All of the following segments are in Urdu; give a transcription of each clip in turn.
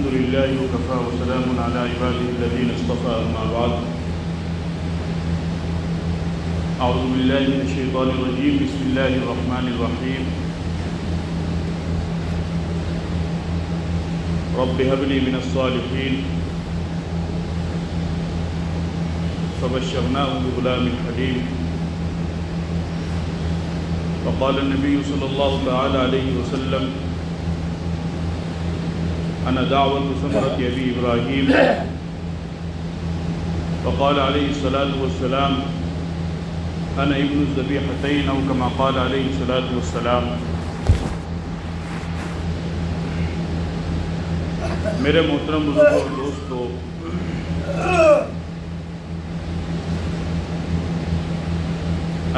الحمد لله وكفى وسلام على عباده الذين اصطفى أما بعد أعوذ بالله من الشيطان الرجيم بسم الله الرحمن الرحيم رب هب لي من الصالحين فبشرناه بغلام حليم وقال النبي صلى الله تعالى عليه وسلم أنا دعوة ثمرة أبي إبراهيم وقال عليه الصلاة والسلام أنا ابن الذبيحتين أو كما قال عليه الصلاة والسلام۔ میرے محترم بزرگوں اور دوستو،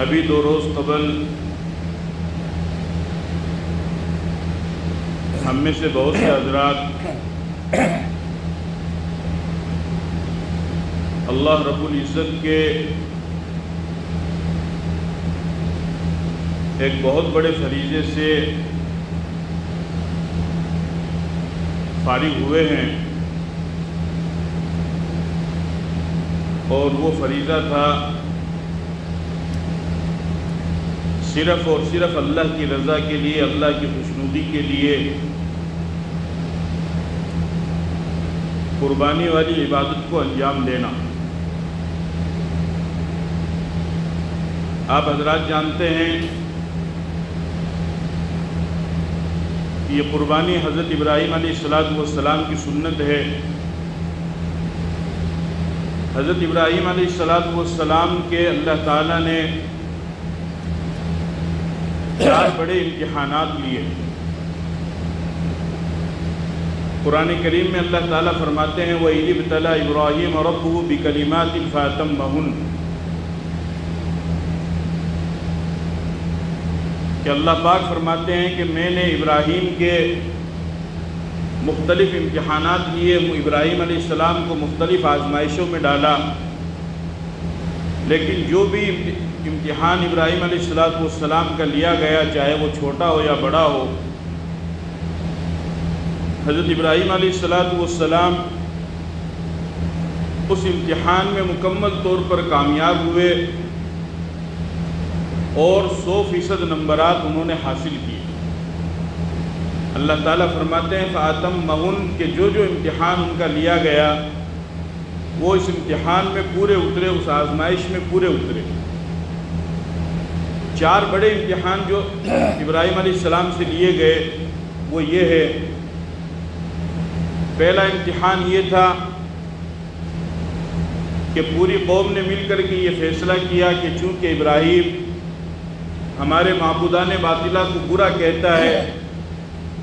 ابھی 2 روز قبل ہم میں سے بہت سے حضرات اللہ رب العزت کے ایک بہت بڑے فریضے سے فارغ ہوئے ہیں، اور وہ فریضہ تھا صرف اور صرف اللہ کی رضا کے لیے، اللہ کی خوشنودی کے لیے قربانی والی عبادت کو انجام دینا۔ آپ حضرات جانتے ہیں یہ قربانی حضرت ابراہیم علیہ السلام کی سنت ہے۔ حضرت ابراہیم علیہ السلام کے اللہ تعالیٰ نے 4 بڑے امتحانات لیے۔ قرآن کریم میں اللہ تعالیٰ فرماتے ہیں وَإِذِ ابْتَلَىٰ إِبْرَاهِيمَ رَبُّهُ بِكَلِمَاتٍ فَأَتَمَّهُنَّ، کہ اللہ پاک فرماتے ہیں کہ میں نے ابراہیم کے مختلف امتحانات لیے، ابراہیم علیہ السلام کو مختلف آزمائشوں میں ڈالا، لیکن جو بھی امتحان ابراہیم علیہ السلام کا لیا گیا، چاہے وہ چھوٹا ہو یا بڑا ہو، حضرت ابراہیم علیہ السلام اس امتحان میں مکمل طور پر کامیاب ہوئے اور 100% نمبرات انہوں نے حاصل کیے۔ اللہ تعالیٰ فرماتے ہیں فَأَتَمَّهُنَّ، کہ جو امتحان ان کا لیا گیا وہ اس امتحان میں پورے اترے، اس آزمائش میں پورے اترے۔ 4 بڑے امتحان جو ابراہیم علیہ السلام سے لیے گئے وہ یہ ہے۔ پہلا امتحان یہ تھا کہ پوری قوم نے مل کر کے یہ فیصلہ کیا کہ چونکہ ابراہیم ہمارے معبودان باطلہ کو برا کہتا ہے،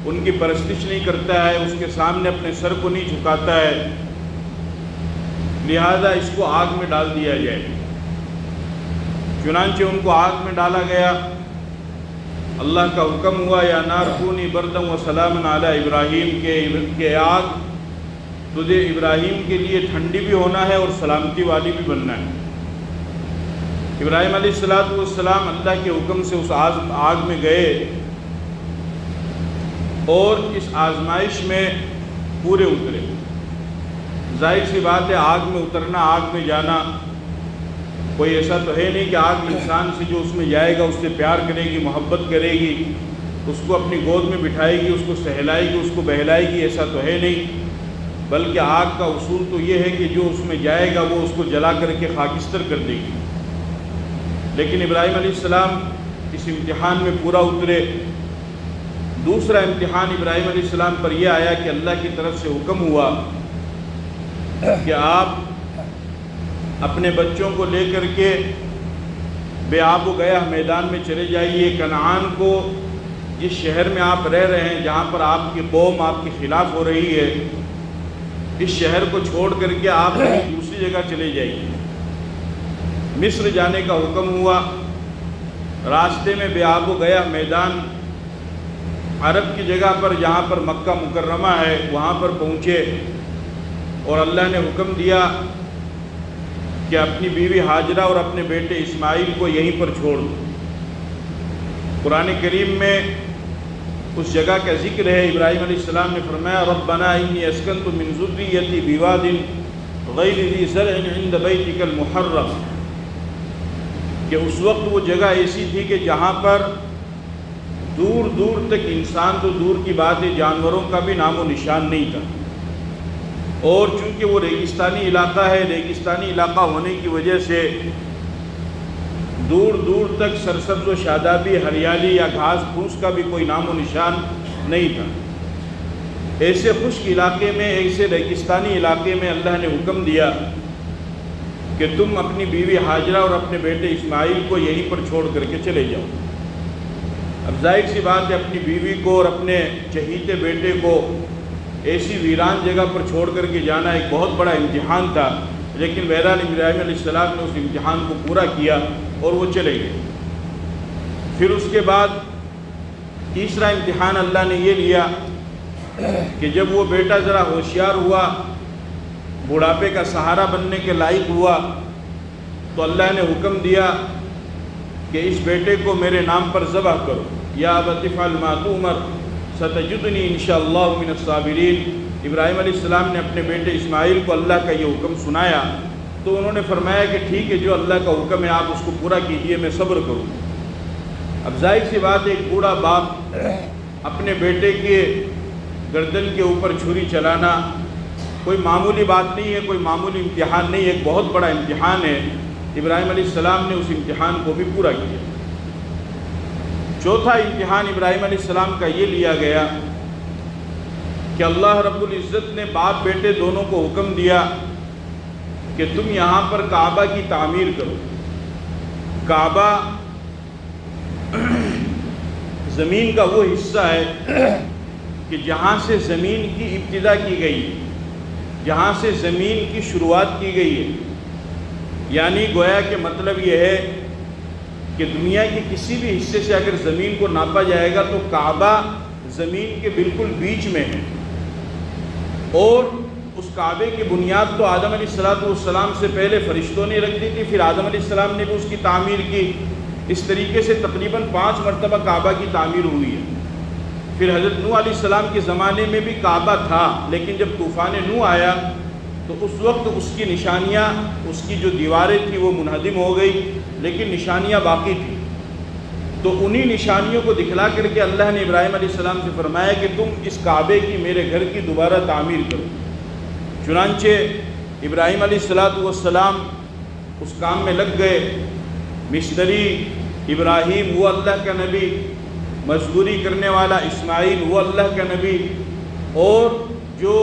ان کی پرستش نہیں کرتا ہے، اس کے سامنے اپنے سر کو نہیں جھکاتا ہے، لہذا اس کو آگ میں ڈال دیا جائے۔ چنانچہ ان کو آگ میں ڈالا گیا۔ اللہ کا حکم ہوا یا نار کونی بردم و سلام علی ابراہیم، کہ آگ تجھے ابراہیم کے لیے ٹھنڈی بھی ہونا ہے اور سلامتی والی بھی بننا ہے۔ ابراہیم علیہ السلام اللہ کے حکم سے اس آگ میں گئے اور اس آزمائش میں پورے اترے۔ ظاہر سی بات ہے آگ میں اترنا، آگ میں جانا، کوئی ایسا تو ہے نہیں کہ آگ انسان سے جو اس میں جائے گا اس سے پیار کرے گی، محبت کرے گی، اس کو اپنی گود میں بٹھائے گی، اس کو سہلائے گی، اس کو بہلائے گی، ایسا تو ہے نہیں، بلکہ آگ کا اصول تو یہ ہے کہ جو اس میں جائے گا وہ اس کو جلا کر کے خاکستر کر دے گی۔ لیکن ابراہیم علیہ السلام اس امتحان میں پورا اترے۔ دوسرا امتحان ابراہیم علیہ السلام پر یہ آیا کہ اللہ کی طرف سے حکم ہوا کہ آپ اپنے بچوں کو لے کر کے بے آب و گیا میدان میں چلے جائیے، کنعان کو، جس شہر میں آپ رہ رہے ہیں، جہاں پر آپ کی قوم آپ کے خلاف ہو رہی ہے، اس شہر کو چھوڑ کر کے آپ دوسری جگہ چلے جائیے۔ مصر جانے کا حکم ہوا۔ راستے میں بے آب و گیا میدان، عرب کی جگہ پر جہاں پر مکہ مکرمہ ہے وہاں پر پہنچے، اور اللہ نے حکم دیا کہ اپنی بیوی ہاجرہ اور اپنے بیٹے اسماعیل کو یہیں پر چھوڑ دو۔ قرآن کریم میں اس جگہ کا ذکر ہے۔ ابراہیم علیہ السلام نے فرمایا ربنا انی اسکنت من ذریتی بواد غیر ذی زرع عند بیتک المحرم، کہ اس وقت وہ جگہ ایسی تھی کہ جہاں پر دور دور تک انسان تو دور کی بات ہے جانوروں کا بھی نام و نشان نہیں تھا، اور چونکہ وہ ریگستانی علاقہ ہے، ریگستانی علاقہ ہونے کی وجہ سے دور دور تک سرسبز و شادابی ہریالی یا گھاس پھوس کا بھی کوئی نام و نشان نہیں تھا۔ ایسے خشک علاقے میں، ایسے ریگستانی علاقے میں اللہ نے حکم دیا کہ تم اپنی بیوی ہاجرہ اور اپنے بیٹے اسماعیل کو یہیں پر چھوڑ کر کے چلے جاؤ۔ اب ظاہر سی بات ہے اپنی بیوی کو اور اپنے چہیتے بیٹے کو ایسی ویران جگہ پر چھوڑ کر کے جانا ایک بہت بڑا امتحان تھا، لیکن بہرحال ابراہیم علیہ السلام نے اس امتحان کو پورا کیا اور وہ چلے گئے۔ پھر اس کے بعد تیسرا امتحان اللہ نے یہ لیا کہ جب وہ بیٹا ذرا ہوشیار ہوا، بڑھاپے کا سہارا بننے کے لائق ہوا، تو اللہ نے حکم دیا کہ اس بیٹے کو میرے نام پر ذبح کرو، یا ابت افعل ما تؤمر ستجدنی انشاءاللہ من الصابرین۔ ابراہیم علیہ السلام نے اپنے بیٹے اسماعیل کو اللہ کا یہ حکم سنایا تو انہوں نے فرمایا کہ ٹھیک ہے، جو اللہ کا حکم ہے آپ اس کو پورا کیجئے، میں صبر کروں۔ اب ظاہر سی بات ہے ایک بوڑھا باپ اپنے بیٹے کے گردن کے اوپر چھری چلانا کوئی معمولی بات نہیں ہے، کوئی معمولی امتحان نہیں ہے، ایک بہت بڑا امتحان ہے۔ ابراہیم علیہ السلام نے اس امتحان کو بھی پورا کیا۔ چوتھا امتحان ابراہیم علیہ السلام کا یہ لیا گیا کہ اللہ رب العزت نے باپ بیٹے دونوں کو حکم دیا کہ تم یہاں پر کعبہ کی تعمیر کرو۔ کعبہ زمین کا وہ حصہ ہے کہ جہاں سے زمین کی ابتدا کی گئی ہے، جہاں سے زمین کی شروعات کی گئی ہے، یعنی گویا کہ مطلب یہ ہے کہ دنیا کے کسی بھی حصے سے اگر زمین کو ناپا جائے گا تو کعبہ زمین کے بالکل بیچ میں ہے، اور اس کعبے کی بنیاد تو آدم علیہ السلام سے پہلے فرشتوں نے رکھ دی تھی، پھر آدم علیہ السلام نے بھی اس کی تعمیر کی۔ اس طریقے سے تقریباً 5 مرتبہ کعبہ کی تعمیر ہوئی ہے۔ پھر حضرت نوح علیہ السلام کے زمانے میں بھی کعبہ تھا، لیکن جب طوفان نوح آیا تو اس وقت اس کی نشانیاں، اس کی جو دیواریں تھیں وہ منہدم ہو گئی، لیکن نشانیاں باقی تھیں۔ تو انہی نشانیوں کو دکھلا کر کے اللہ نے ابراہیم علیہ السلام سے فرمایا کہ تم اس کعبے کی، میرے گھر کی دوبارہ تعمیر کرو۔ چنانچہ ابراہیم علیہ السلام اس کام میں لگ گئے۔ مستری ابراہیم وہ اللہ کا نبی، مزدوری کرنے والا اسماعیل وہ اللہ کا نبی، اور جو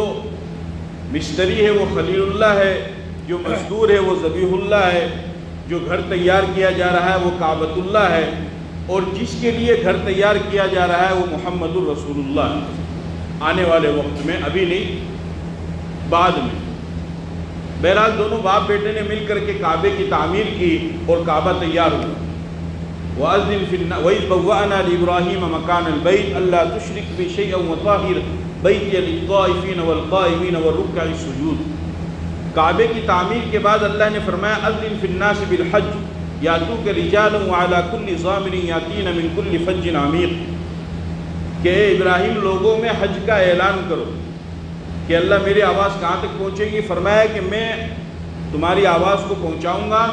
مستری ہے وہ خلیل اللہ ہے، جو مزدور ہے وہ ذبیح اللہ ہے، جو گھر تیار کیا جا رہا ہے وہ کعبۃ اللہ ہے، اور جس کے لیے گھر تیار کیا جا رہا ہے وہ محمد الرسول اللہ ہے، آنے والے وقت میں، ابھی نہیں بعد میں۔ بہرحال دونوں باپ بیٹے نے مل کر کے کعبے کی تعمیر کی اور کعبہ تیار ہوا۔ وَأَذِّنْ فِي النَّاسِ وَإِذْ بَوَّأْنَا لِإِبْرَاهِيمَ مَكَانَ الْبَيْتِ أَلَّا تُشْرِكْ بِي شَيْئًا وَطَهِّرْ بَيْتِيَ لِلطَّائِفِينَ وَالْقَائِمِينَ وَالرُّكَّعِ السُّجُودِ۔ کعبے کی تعمیر کے بعد اللہ نے فرمایا أَذِّنْ فِي النَّاسِ بِالْحَجِّ يَأْتُوكَ رِجَالًا وَعَلَى كُلِّ ضَامِرٍ يَأْتِينَ مِنْ كُلِّ فَجٍّ عَمِيقٍ، کہ اے ابراہیم لوگوں میں حج کا اعلان کرو۔ کہ اللہ میری آواز کہاں تک پہنچے گی؟ فرمایا کہ میں تمہاری آواز کو پہنچاؤں گا،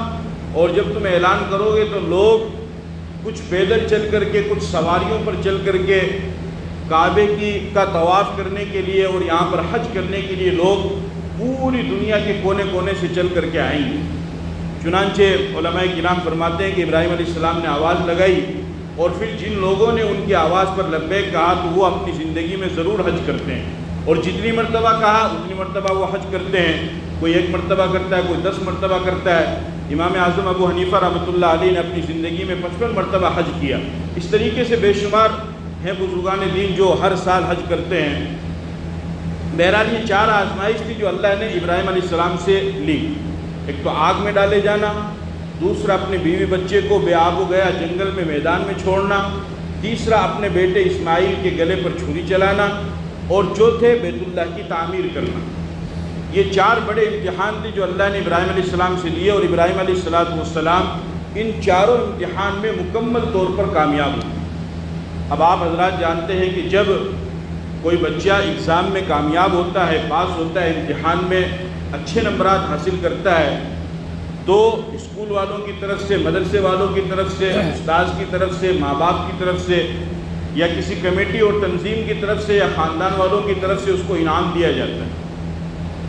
اور جب تم اعلان کرو گے تو لوگ کچھ پیدل چل کر کے، کچھ سواریوں پر چل کر کے کعبے کا طواف کرنے کے لیے اور یہاں پر حج کرنے کے لیے لوگ پوری دنیا کے کونے کونے سے چل کر کے آئیں گے۔ چنانچہ علماء کرام فرماتے ہیں کہ ابراہیم علیہ السلام نے آواز لگائی، اور پھر جن لوگوں نے ان کی آواز پر لبیک کہا تو وہ اپنی زندگی میں ضرور حج کرتے ہیں، اور جتنی مرتبہ کہا اتنی مرتبہ وہ حج کرتے ہیں۔ کوئی 1 مرتبہ کرتا ہے، کوئی 10 مرتبہ کرتا ہے۔ امام اعظم ابو حنیفہ رحمۃ اللہ علیہ نے اپنی زندگی میں 55 مرتبہ حج کیا۔ اس طریقے سے بے شمار ہیں بزرگان دین جو ہر سال حج کرتے ہیں۔ بہرحال یہ 4 آزمائش تھی جو اللہ نے ابراہیم علیہ السلام سے لی۔ ایک تو آگ میں ڈالے جانا، دوسرا اپنے بیوی بچے کو بے آب و گیا جنگل میں میدان میں چھوڑنا، تیسرا اپنے بیٹے اسماعیل کے گلے پر چھری چلانا، اور چوتھے بیت اللہ کی تعمیر کرنا۔ یہ 4 بڑے امتحان تھے جو اللہ نے ابراہیم علیہ السلام سے لیے، اور ابراہیم علیہ السلام ان چاروں امتحان میں مکمل طور پر کامیاب ہوئے۔ اب آپ حضرات جانتے ہیں کہ جب کوئی بچہ ایگزام میں کامیاب ہوتا ہے، پاس ہوتا ہے، امتحان میں اچھے نمبرات حاصل کرتا ہے، تو اسکول والوں کی طرف سے، مدرسے والوں کی طرف سے، استاذ کی طرف سے، ماں باپ کی طرف سے، یا کسی کمیٹی اور تنظیم کی طرف سے، یا خاندان والوں کی طرف سے اس کو انعام دیا جاتا ہے۔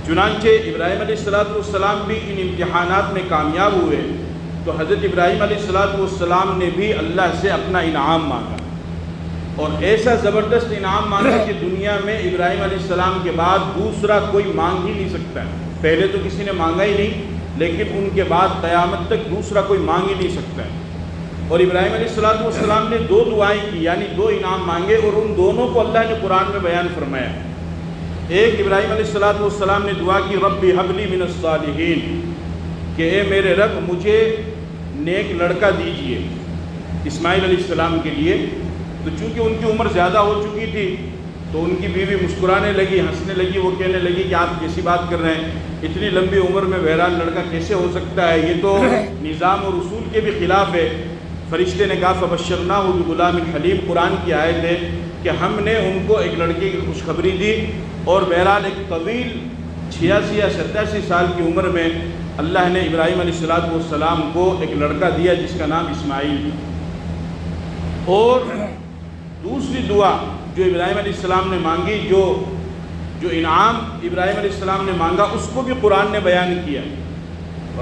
چنانچہ ابراہیم علیہ السلام بھی ان امتحانات میں کامیاب ہوئے، تو حضرت ابراہیم علیہ السلام نے بھی اللہ سے اپنا انعام مانگا، اور ایسا زبردست انعام مانگا کہ دنیا میں ابراہیم علیہ السلام کے بعد دوسرا کوئی مانگ ہی نہیں سکتا ہے۔ پہلے تو کسی نے مانگا ہی نہیں، لیکن ان کے بعد قیامت تک دوسرا کوئی مانگ ہی نہیں سکتا ہے۔ اور ابراہیم علیہ السلام نے 2 دعائیں کی، یعنی 2 انعام مانگے، اور ان دونوں کو اللہ نے قرآن میں بیان فرمایا۔ ایک ابراہیم علیہ السلام نے دعا کی ربی حب لی من الصالحین، کہ اے میرے رب مجھے نیک لڑکا دیجئے، اسماعیل علیہ السلام کے لیے۔ تو چونکہ ان کی عمر زیادہ ہو چکی تھی تو ان کی بیوی مسکرانے لگی، ہنسنے لگی، وہ کہنے لگی کہ آپ کیسی بات کر رہے ہیں، اتنی لمبی عمر میں بہرحال لڑکا کیسے ہو سکتا ہے، یہ تو نظام اور اصول کے بھی خلاف ہے۔ فرشتے نے کہا فبشرناہ بغلام حلیم، قرآن کی آیت ہے کہ ہم نے ان کو ایک لڑکے کی خوشخبری دی، اور بہرحال ایک طویل 86 یا 87 سال کی عمر میں اللہ نے ابراہیم علیہ السلام کو ایک لڑکا دیا جس کا نام اسماعیل تھا۔ اور دوسری دعا جو ابراہیم علیہ السلام نے مانگی، جو انعام ابراہیم علیہ السلام نے مانگا، اس کو بھی قرآن نے بیان کیا،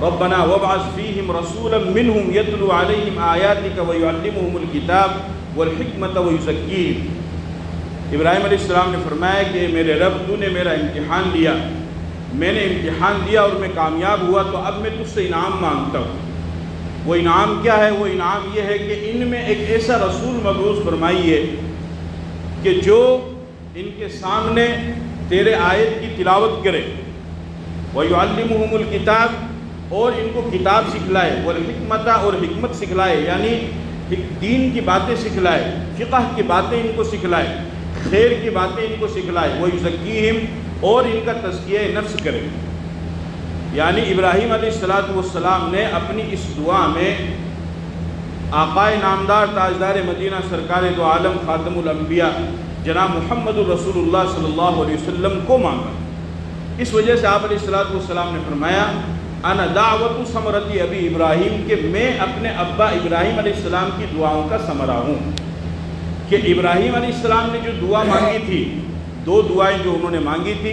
ربنا وابعث فیہم رسولا منہم یتلو علیہم آیاتک ویعلمہم الکتاب والحکمت ویزکیہم۔ ابراہیم علیہ السلام نے فرمایا کہ میرے رب تو نے میرا امتحان لیا، میں نے امتحان دیا اور میں کامیاب ہوا، تو اب میں تجھ سے انعام مانگتا ہوں۔ وہ انعام کیا ہے؟ وہ انعام یہ ہے کہ ان میں ایک ایسا رسول مبعوث فرمائیے کہ جو ان کے سامنے تیرے آیت کی تلاوت کرے، وَيُعَلِّمُهُمُ الْكِتَابِ، اور ان کو کتاب سکھلائے، وَالْحِكْمَةَ، اور حکمت سکھلائے، یعنی دین کی باتیں سکھلائے، فقہ کی باتیں ان کو سکھلائے، خیر کی باتیں ان کو سکھلائے، وَيُزَكِّيهِمْ، اور ان کا تزکیہ نفس کرے۔ یعنی ابراہیم علیہ السلام نے اپنی اس دعا میں آقائے نامدار تاجدار مدینہ سرکار دو عالم خاتم الانبیاء جناب محمد الرسول اللہ صلی اللہ علیہ وسلم کو مانگا۔ اس وجہ سے آپ علیہ السلام نے فرمایا انا دعوت ثمرتی ابی ابراہیم، کہ میں اپنے ابا ابراہیم علیہ السلام کی دعاؤں کا ثمرہ ہوں۔ کہ ابراہیم علیہ السلام نے جو دعا مانگی تھی، 2 دعائیں جو انہوں نے مانگی تھی،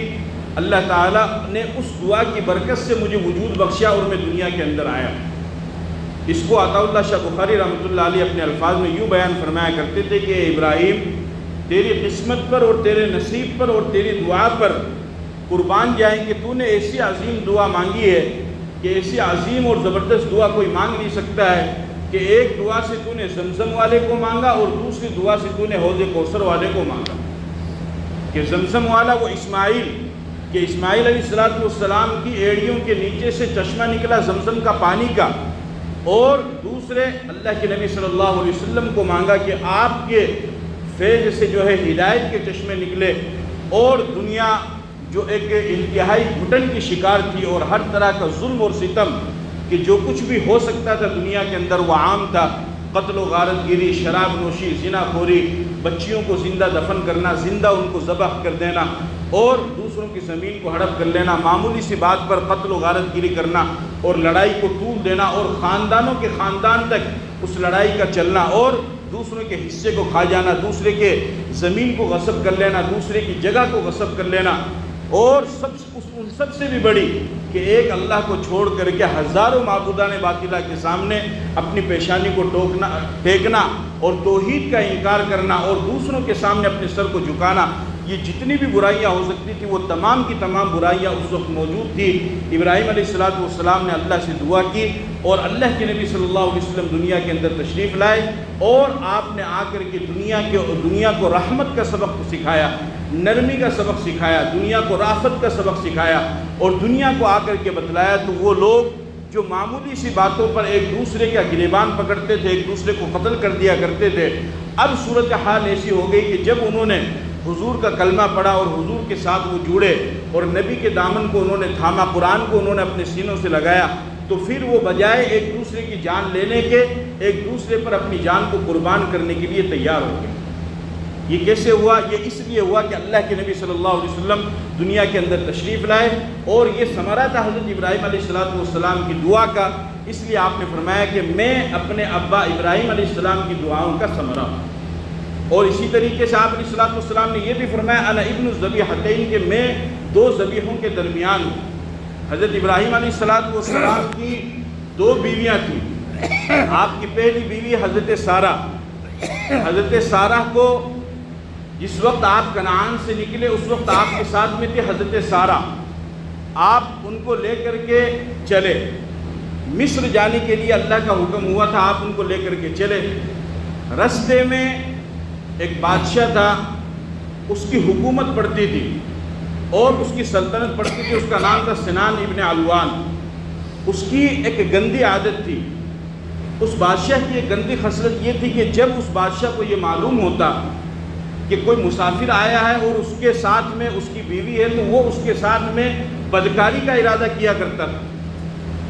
اللہ تعالیٰ نے اس دعا کی برکت سے مجھے وجود بخشا اور میں دنیا کے اندر آیا۔ اس کو عطا اللہ شاہ بخاری رحمۃ اللہ علیہ اپنے الفاظ میں یوں بیان فرمایا کرتے تھے کہ اے ابراہیم، تیری قسمت پر اور تیرے نصیب پر اور تیری دعا پر قربان جائیں کہ تو نے ایسی عظیم دعا مانگی ہے کہ ایسی عظیم اور زبردست دعا کوئی مانگ نہیں سکتا ہے، کہ ایک دعا سے تو نے زمزم والے کو مانگا اور دوسری دعا سے تو نے حوض کوثر والے کو مانگا۔ کہ زمزم والا وہ اسماعیل، کہ اسماعیل علیہ السلام کی ایڑیوں کے نیچے سے چشمہ نکلا زمزم کا پانی کا، اور دوسرے اللہ کے نبی صلی اللہ علیہ وسلم کو مانگا کہ آپ کے فیض سے جو ہے ہدایت کے چشمے نکلے، اور دنیا جو ایک انتہائی گھٹن کی شکار تھی اور ہر طرح کا ظلم اور ستم، کہ جو کچھ بھی ہو سکتا تھا دنیا کے اندر وہ عام تھا، قتل و غارت گیری، شراب نوشی، زنا خوری، بچیوں کو زندہ دفن کرنا، زندہ ان کو ذبح کر دینا، اور دوسروں کی زمین کو ہڑپ کر لینا، معمولی سی بات پر قتل و غارت گیری کرنا اور لڑائی کو طول دینا، اور خاندانوں کے خاندان تک اس لڑائی کا چلنا، اور دوسروں کے حصے کو کھا جانا، دوسرے کے زمین کو غصب کر لینا، دوسرے کی جگہ کو غصب کر لینا، اور ان سب سے بھی بڑی کہ ایک اللہ کو چھوڑ کر کے ہزاروں معبودان باطلہ کے سامنے اپنی پیشانی کو ٹیکنا اور توحید کا انکار کرنا اور دوسروں کے سامنے اپنے سر کو جھکانا، یہ جتنی بھی برائیاں ہو سکتی تھی وہ تمام کی تمام برائیاں اس وقت موجود تھی۔ ابراہیم علیہ السلام نے اللہ سے دعا کی اور اللہ کے نبی صلی اللہ علیہ وسلم دنیا کے اندر تشریف لائے، اور آپ نے آ کر کے دنیا کو رحمت کا سبق سکھایا، نرمی کا سبق سکھایا، دنیا کو رافت کا سبق سکھایا، اور دنیا کو آ کر کے بتلایا تو وہ لوگ جو معمولی سی باتوں پر ایک دوسرے کا گریبان پکڑتے تھے، ایک دوسرے کو قتل کر دیا کرتے تھے، اب صورتحال ایسی ہو گئی کہ جب انہوں نے حضور کا کلمہ پڑھا اور حضور کے ساتھ وہ جڑے اور نبی کے دامن کو انہوں نے تھاما، قرآن کو انہوں نے اپنے سینوں سے لگایا، تو پھر وہ بجائے ایک دوسرے کی جان لینے کے ایک دوسرے پر اپنی جان کو قربان کرنے کے لیے تیار ہو گئے۔ یہ کیسے ہوا؟ یہ اس لیے ہوا کہ اللہ کے نبی صلی اللہ علیہ وسلم دنیا کے اندر تشریف لائے، اور یہ ثمرہ تھا حضرت ابراہیم علیہ السلام کی دعا کا، اس لیے آپ نے فرمایا کہ میں اپنے ابا ابراہیم علیہ السلام کی دعاؤں کا ثمرہ ہوں۔ اور اسی طریقے سے آپ علیہ السلام نے یہ بھی فرمایا انا ابن الذبیحتین، کہ میں دو ذبیحوں کے درمیان ہوں۔ حضرت ابراہیم علیہ السلام کی دو بیویاں تھیں۔ آپ کی پہلی بیوی حضرت سارہ، حضرت سارہ کو جس وقت آپ کنعان سے نکلے اس وقت آپ کے ساتھ میں تھے حضرت سارہ، آپ ان کو لے کر کے چلے، مصر جانے کے لیے اللہ کا حکم ہوا تھا، آپ ان کو لے کر کے چلے۔ رستے میں ایک بادشاہ تھا، اس کی حکومت پڑتی تھی اور اس کی سلطنت پڑتی تھی، اس کا نام تھا سنان ابن علوان۔ اس کی ایک گندی عادت تھی، اس بادشاہ کی ایک گندی خصلت یہ تھی کہ جب اس بادشاہ کو یہ معلوم ہوتا کہ کوئی مسافر آیا ہے اور اس کے ساتھ میں اس کی بیوی ہے، تو وہ اس کے ساتھ میں بدکاری کا ارادہ کیا کرتا تھا۔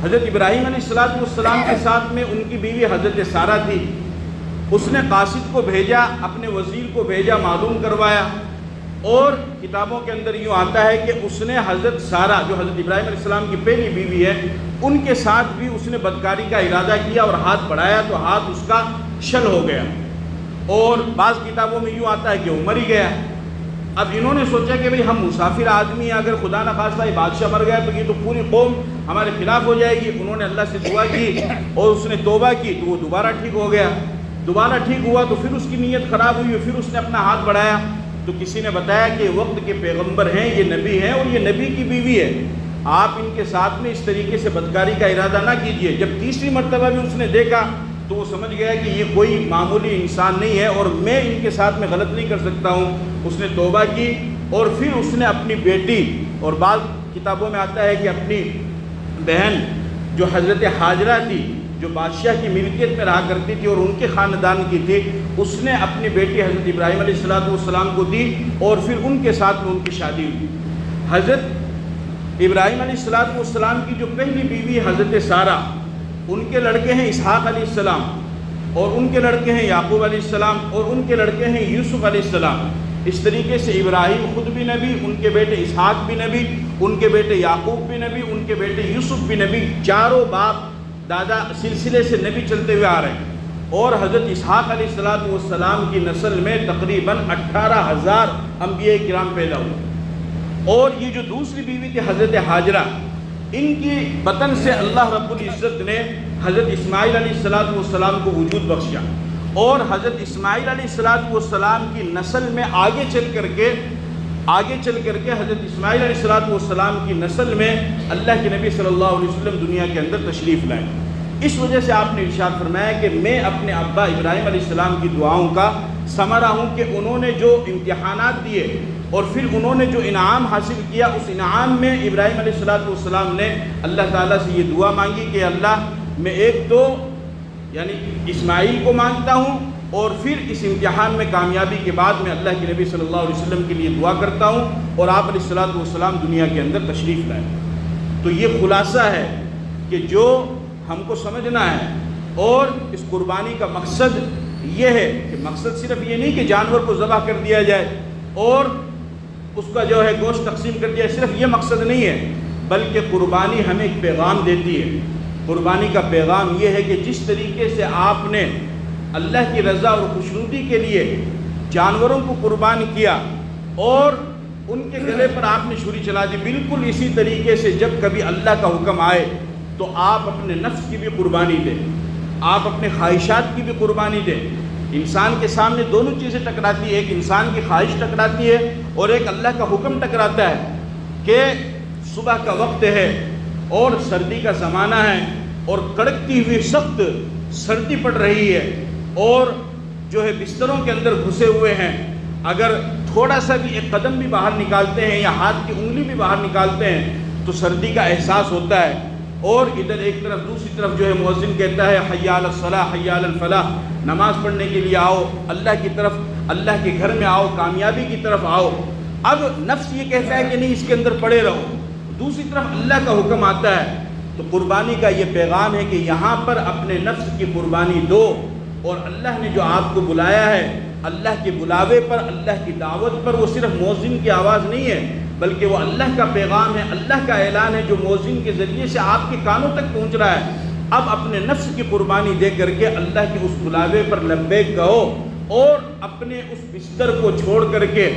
حضرت ابراہیم علیہ السلام کے ساتھ میں ان کی بیوی حضرت سارہ تھی۔ اس نے قاصد کو بھیجا، اپنے وزیر کو بھیجا، معلوم کروایا، اور کتابوں کے اندر یوں آتا ہے کہ اس نے حضرت سارہ جو حضرت ابراہیم علیہ السلام کی پہلی بیوی ہے، ان کے ساتھ بھی اس نے بدکاری کا ارادہ کیا اور ہاتھ بڑھایا تو ہاتھ اس کا شل ہو گیا، اور بعض کتابوں میں یوں آتا ہے کہ وہ مر ہی گیا۔ اب انہوں نے سوچا کہ بھئی ہم مسافر آدمی ہیں، اگر خدا نخواستہ یہ بادشاہ مر گیا تو یہ تو پوری قوم ہمارے خلاف ہو جائے گی۔ انہوں نے اللہ سے دعا کی اور اس نے توبہ کی تو وہ دوبارہ ٹھیک ہو گیا۔ دوبارہ ٹھیک ہوا تو پھر اس کی نیت خراب ہوئی، پھر اس نے اپنا ہاتھ بڑھایا تو کسی نے بتایا کہ وقت کے پیغمبر ہیں، یہ نبی ہیں اور یہ نبی کی بیوی ہے، آپ ان کے ساتھ میں اس طریقے سے بدکاری کا ارادہ نہ کیجئے۔ جب تیسری مرتبہ بھی اس نے دیکھا تو وہ سمجھ گیا کہ یہ کوئی معمولی انسان نہیں ہے اور میں ان کے ساتھ میں غلط نہیں کر سکتا ہوں۔ اس نے توبہ کی اور پھر اس نے اپنی بیٹی، اور بعض کتابوں میں آتا ہے کہ اپنی بہن جو حضرت حاجرہ تھی، جو بادشاہ کی ملکیت میں رہا کرتی تھی اور ان کے خاندان کی تھی، اس نے اپنی بیٹی حضرت ابراہیم علیہ السلام کو دی اور پھر ان کے ساتھ میں ان کی شادی ہوئی۔ حضرت ابراہیم علیہ السلام کی جو پہلی بیوی حضرت سارہ، ان کے لڑکے ہیں اسحاق علیہ السلام، اور ان کے لڑکے ہیں یعقوب علیہ السلام، اور ان کے لڑکے ہیں یوسف علیہ السلام۔ اس طریقے سے ابراہیم خود بھی نبی، ان کے بیٹے اسحاق بھی نبی، ان کے بیٹے یعقوب بھی نبی، ان کے بیٹے یوسف بھی نبی، چاروں باپ دادا سلسلے سے نبی چلتے ہوئے آ رہے ہیں۔ اور حضرت اسحاق علیہ السلام کی نسل میں تقریباً 18,000 انبیاء کرام پیدا ہوئے۔ اور یہ جو دوسری بیوی تھی حضرت حاجرہ، ان کی بطن سے اللہ رب العزت نے حضرت اسماعیل علیہ السلام کو وجود بخشا، اور حضرت اسماعیل علیہ السلام کی نسل میں آگے چل کر کے حضرت اسماعیل علیہ السلام کی نسل میں اللہ کے نبی صلی اللہ علیہ وسلم دنیا کے اندر تشریف لائے۔ اس وجہ سے آپ نے ارشاد فرمایا کہ میں اپنے ابا ابراہیم علیہ السلام کی دعاؤں کا ثمرہ ہوں، کہ انہوں نے جو امتحانات دیے اور پھر انہوں نے جو انعام حاصل کیا، اس انعام میں ابراہیم علیہ السلام نے اللہ تعالیٰ سے یہ دعا مانگی کہ اللہ میں ایک تو یعنی اسماعیل کو مانگتا ہوں، اور پھر اس امتحان میں کامیابی کے بعد میں اللہ کے نبی صلی اللہ علیہ وسلم کے لیے دعا کرتا ہوں، اور آپ علیہ السلام دنیا کے اندر تشریف لائے۔ تو یہ خلاصہ ہے کہ جو ہم کو سمجھنا ہے، اور اس قربانی کا مقصد یہ ہے کہ مقصد صرف یہ نہیں کہ جانور کو ذبح کر دیا جائے اور اس کا جو ہے گوشت تقسیم کر دیا، صرف یہ مقصد نہیں ہے، بلکہ قربانی ہمیں ایک پیغام دیتی ہے۔ قربانی کا پیغام یہ ہے کہ جس طریقے سے آپ نے اللہ کی رضا اور خوشنودی کے لیے جانوروں کو قربان کیا اور ان کے گلے پر آپ نے چھری چلا دی، بالکل اسی طریقے سے جب کبھی اللہ کا حکم آئے تو آپ اپنے نفس کی بھی قربانی دیں، آپ اپنے خواہشات کی بھی قربانی دیں۔ انسان کے سامنے دونوں چیزیں ٹکراتی ہیں، ایک انسان کی خواہش ٹکراتی ہے اور ایک اللہ کا حکم ٹکراتا ہے کہ صبح کا وقت ہے اور سردی کا زمانہ ہے اور کڑکتی ہوئی سخت سردی پڑ رہی ہے، اور جو ہے بستروں کے اندر گھسے ہوئے ہیں، اگر تھوڑا سا بھی ایک قدم بھی باہر نکالتے ہیں یا ہاتھ کی انگلی بھی باہر نکالتے ہیں تو سردی کا احساس ہوتا ہے، اور ادھر ایک طرف دوسری طرف جو ہے مؤذن کہتا ہے حی علی الصلاح حی علی الفلاح، نماز پڑھنے کے لیے آؤ، اللہ کی طرف، اللہ کے گھر میں آؤ، کامیابی کی طرف آؤ۔ اب نفس یہ کہتا ہے کہ نہیں، اس کے اندر پڑے رہو، دوسری طرف اللہ کا حکم آتا ہے۔ تو قربانی کا یہ پیغام ہے کہ یہاں پر اپنے نفس کی قربانی دو، اور اللہ نے جو آپ کو بلایا ہے اللہ کے بلاوے پر، اللہ کی دعوت پر وہ صرف مؤذن کی آواز نہیں ہے، بلکہ وہ اللہ کا پیغام ہے، اللہ کا اعلان ہے جو مؤذن کے ذریعے سے آپ کے کانوں تک پہنچ رہا ہے۔ اب اپنے نفس کی قربانی دے کر کے اللہ کے اس بلاوے پر لبیک کہو، اور اپنے اس بستر کو چھوڑ کر کے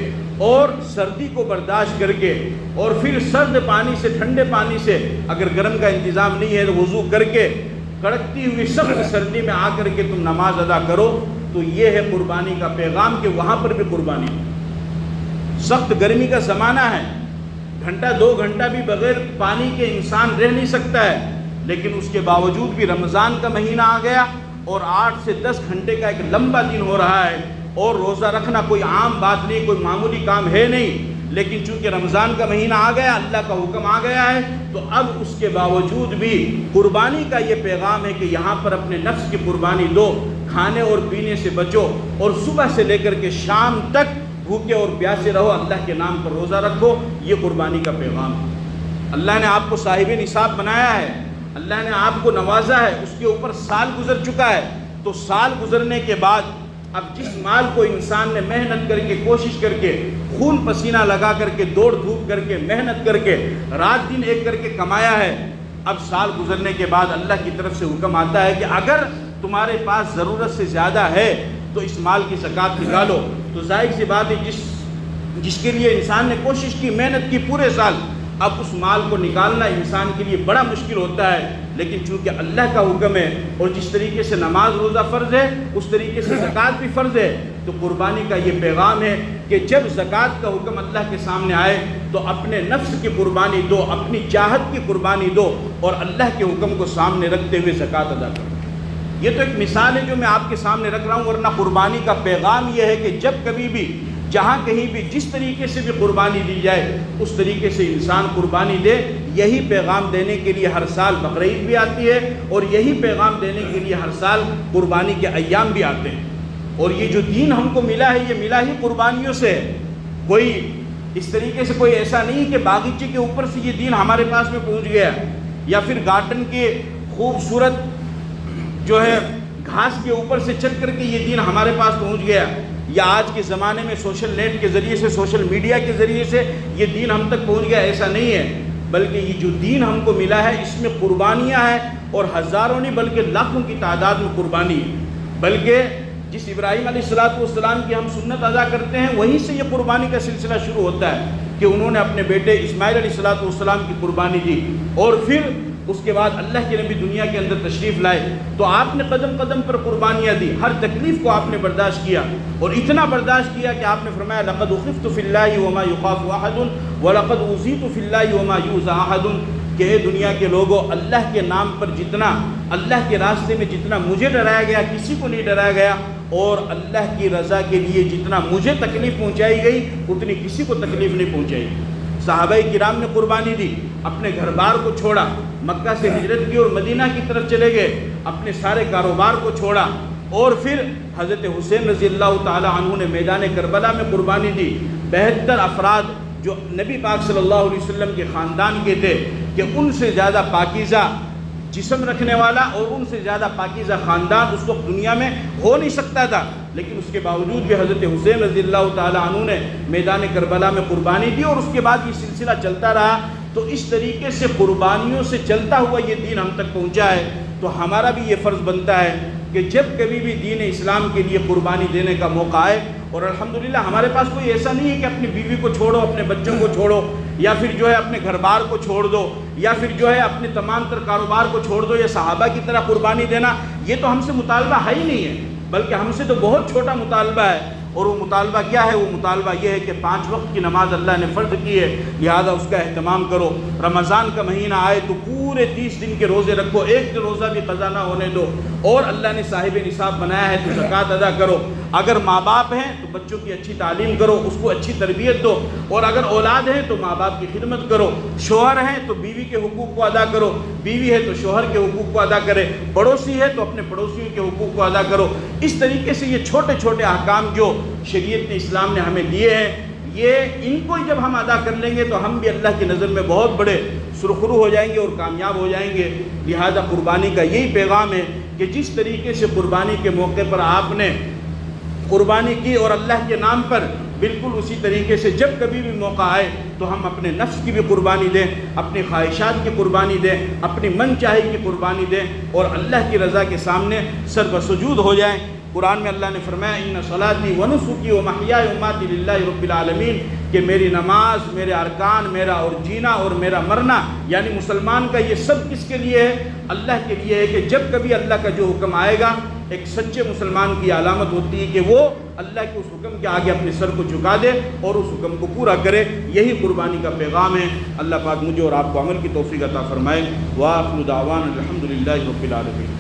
اور سردی کو برداشت کر کے اور پھر سرد پانی سے، ٹھنڈے پانی سے، اگر گرم کا انتظام نہیں ہے تو وضو کر کے کڑکتی ہوئی سخت سردی میں آ کر کے تم نماز ادا کرو، تو یہ ہے قربانی کا پیغام کہ وہاں پر بھی قربانی۔ سخت گرمی کا زمانہ ہے، گھنٹہ 2 گھنٹہ بھی بغیر پانی کے انسان رہ نہیں سکتا ہے، لیکن اس کے باوجود بھی رمضان کا مہینہ آ گیا اور 8 سے 10 گھنٹے کا ایک لمبا دن ہو رہا ہے، اور روزہ رکھنا کوئی عام بات نہیں، کوئی معمولی کام ہے نہیں، لیکن چونکہ رمضان کا مہینہ آ گیا، اللہ کا حکم آ گیا ہے، تو اب اس کے باوجود بھی قربانی کا یہ پیغام ہے کہ یہاں پر اپنے نفس کی قربانی دو، کھانے اور پینے سے بچو، اور صبح سے لے کر کے شام تک بھوکے اور پیاسے رہو، اللہ کے نام پر روزہ رکھو، یہ قربانی کا پیغام ہے۔ اللہ نے آپ کو صاحب نصاب بنایا ہے، اللہ نے آپ کو نوازا ہے، اس کے اوپر سال گزر چکا ہے، تو سال گزرنے کے بعد اب جس مال کو انسان نے محنت کر کے، کوشش کر کے، خون پسینہ لگا کر کے، دوڑ دھوپ کر کے، محنت کر کے، رات دن ایک کر کے کمایا ہے، اب سال گزرنے کے بعد اللہ کی طرف سے حکم آتا ہے کہ اگر تمہارے پاس ضرورت سے زیادہ ہے تو اس مال کی زکوٰۃ نکالو۔ تو ظاہر سی بات ہے جس کے لیے انسان نے کوشش کی، محنت کی پورے سال، اب اس مال کو نکالنا انسان کے لیے بڑا مشکل ہوتا ہے، لیکن چونکہ اللہ کا حکم ہے اور جس طریقے سے نماز روزہ فرض ہے اس طریقے سے زکوٰۃ بھی فرض ہے، تو قربانی کا یہ پیغام ہے کہ جب زکوٰۃ کا حکم اللہ کے سامنے آئے تو اپنے نفس کی قربانی دو، اپنی چاہت کی قربانی دو، اور اللہ کے حکم کو سامنے رکھتے ہوئے زکوٰۃ ادا کرو۔ یہ تو ایک مثال ہے جو میں آپ کے سامنے رکھ رہا ہوں، ورنہ قربانی کا پیغام یہ ہے کہ جب کبھی بھی، جہاں کہیں بھی، جس طریقے سے بھی قربانی دی جائے اس طریقے سے انسان قربانی دے۔ یہی پیغام دینے کے لیے ہر سال بقرعید بھی آتی ہے، اور یہی پیغام دینے کے لیے ہر سال قربانی کے ایام بھی آتے ہیں، اور یہ جو دین ہم کو ملا ہے یہ ملا ہی قربانیوں سے ہے۔ کوئی اس طریقے سے کوئی ایسا نہیں کہ باغیچے کے اوپر سے یہ دین ہمارے پاس میں پہنچ گیا، یا پھر گارڈن کے خوبصورت جو ہے گھاس کے اوپر سے چل کر کے یہ دین ہمارے پاس پہنچ گیا، یا آج کے زمانے میں سوشل نیٹ کے ذریعے سے، سوشل میڈیا کے ذریعے سے یہ دین ہم تک پہنچ گیا، ایسا نہیں ہے، بلکہ یہ جو دین ہم کو ملا ہے اس میں قربانیاں ہیں، اور ہزاروں نہیں بلکہ لاکھوں کی تعداد میں قربانی ہے۔ بلکہ جس ابراہیم علیہ السلام کی ہم سنت ادا کرتے ہیں وہیں سے یہ قربانی کا سلسلہ شروع ہوتا ہے کہ انہوں نے اپنے بیٹے اسماعیل علیہ السلام کی قربانی دی، اور پھر اس کے بعد اللہ کے نبی دنیا کے اندر تشریف لائے تو آپ نے قدم قدم پر قربانیاں دی، ہر تکلیف کو آپ نے برداشت کیا، اور اتنا برداشت کیا کہ آپ نے فرمایا لقد اخفت فی اللہ وما یخاف احد ولقد اوذیت فی اللہ وما یؤذى احد، کہ اے دنیا کے لوگوں، اللہ کے نام پر جتنا، اللہ کے راستے میں جتنا مجھے ڈرایا گیا کسی کو نہیں ڈرایا گیا، اور اللہ کی رضا کے لیے جتنا مجھے تکلیف پہنچائی گئی اتنی کسی کو تکلیف نہیں پہنچائی۔ صحابہ کرام نے قربانی دی، اپنے گھر بار کو چھوڑا، مکہ سے ہجرت کی اور مدینہ کی طرف چلے گئے، اپنے سارے کاروبار کو چھوڑا، اور پھر حضرت حسین رضی اللہ تعالی عنہ نے میدان کربلا میں قربانی دی۔ 72 افراد جو نبی پاک صلی اللہ علیہ وسلم کے خاندان کے تھے کہ ان سے زیادہ پاکیزہ جسم رکھنے والا اور ان سے زیادہ پاکیزہ خاندان اس وقت دنیا میں ہو نہیں سکتا تھا، لیکن اس کے باوجود بھی حضرت حسین رضی اللہ تعالی عنہ نے میدان کربلا میں قربانی دی، اور اس کے بعد یہ سلسلہ چلتا رہا۔ تو اس طریقے سے قربانیوں سے چلتا ہوا یہ دین ہم تک پہنچا ہے، تو ہمارا بھی یہ فرض بنتا ہے کہ جب کبھی بھی دین اسلام کے لیے قربانی دینے کا موقع آئے، اور الحمدللہ ہمارے پاس کوئی ایسا نہیں ہے کہ اپنی بیوی کو چھوڑو، اپنے بچوں کو چھوڑو، یا پھر جو ہے اپنے گھر بار کو چھوڑ دو، یا پھر جو ہے اپنے تمام تر کاروبار کو چھوڑ دو، یا صحابہ کی طرح قربانی دینا، یہ تو ہم سے مطالبہ ہے ہی نہیں ہے، بلکہ ہم سے تو بہت چھوٹا مطالبہ ہے۔ اور وہ مطالبہ کیا ہے؟ وہ مطالبہ یہ ہے کہ 5 وقت کی نماز اللہ نے فرض کی ہے، لہذا اس کا اہتمام کرو۔ رمضان کا مہینہ آئے تو پورے 30 دن کے روزے رکھو، ایک دن روزہ بھی قضا نہ ہونے دو، اور اللہ نے صاحب نصاب بنایا ہے تو زکوٰۃ ادا کرو۔ اگر ماں باپ ہیں تو بچوں کی اچھی تعلیم کرو، اس کو اچھی تربیت دو، اور اگر اولاد ہیں تو ماں باپ کی خدمت کرو، شوہر ہیں تو بیوی کے حقوق کو ادا کرو، بیوی ہے تو شوہر کے حقوق کو ادا کرے، پڑوسی ہے تو اپنے پڑوسیوں کے حقوق کو ادا کرو۔ اس طریقے سے یہ چھوٹے چھوٹے احکام جو شریعت نے، اسلام نے ہمیں دیے ہیں، یہ ان کو جب ہم ادا کر لیں گے تو ہم بھی اللہ کی نظر میں بہت بڑے سرخرو ہو جائیں گے اور کامیاب ہو جائیں گے۔ لہذا قربانی کا یہی پیغام ہے کہ جس طریقے سے قربانی کے موقع پر آپ نے قربانی کی، اور اللہ کے نام پر بالکل اسی طریقے سے جب کبھی بھی موقع آئے تو ہم اپنے نفس کی بھی قربانی دیں، اپنی خواہشات کی قربانی دیں، اپنی من چاہی کی قربانی دیں، اور اللہ کی رضا کے سامنے سر بسجود ہو جائیں۔ قرآن میں اللہ نے فرمایا ان صلاتی ونسکی ومحیای ومماتی للہ رب العالمین، کہ میری نماز، میرے ارکان، میرا اور جینا اور میرا مرنا، یعنی مسلمان کا یہ سب کس کے لیے ہے؟ اللہ کے لیے ہے، کہ جب کبھی اللہ کا جو حکم آئے گا، ایک سچے مسلمان کی علامت ہوتی ہے کہ وہ اللہ کے اس حکم کے آگے اپنے سر کو جھکا دے اور اس حکم کو پورا کرے۔ یہی قربانی کا پیغام ہے۔ اللہ پاک مجھے اور آپ کو عمل کی توفیق عطا فرمائے۔ وآخر دعوانا الحمدللہ رب العالمین۔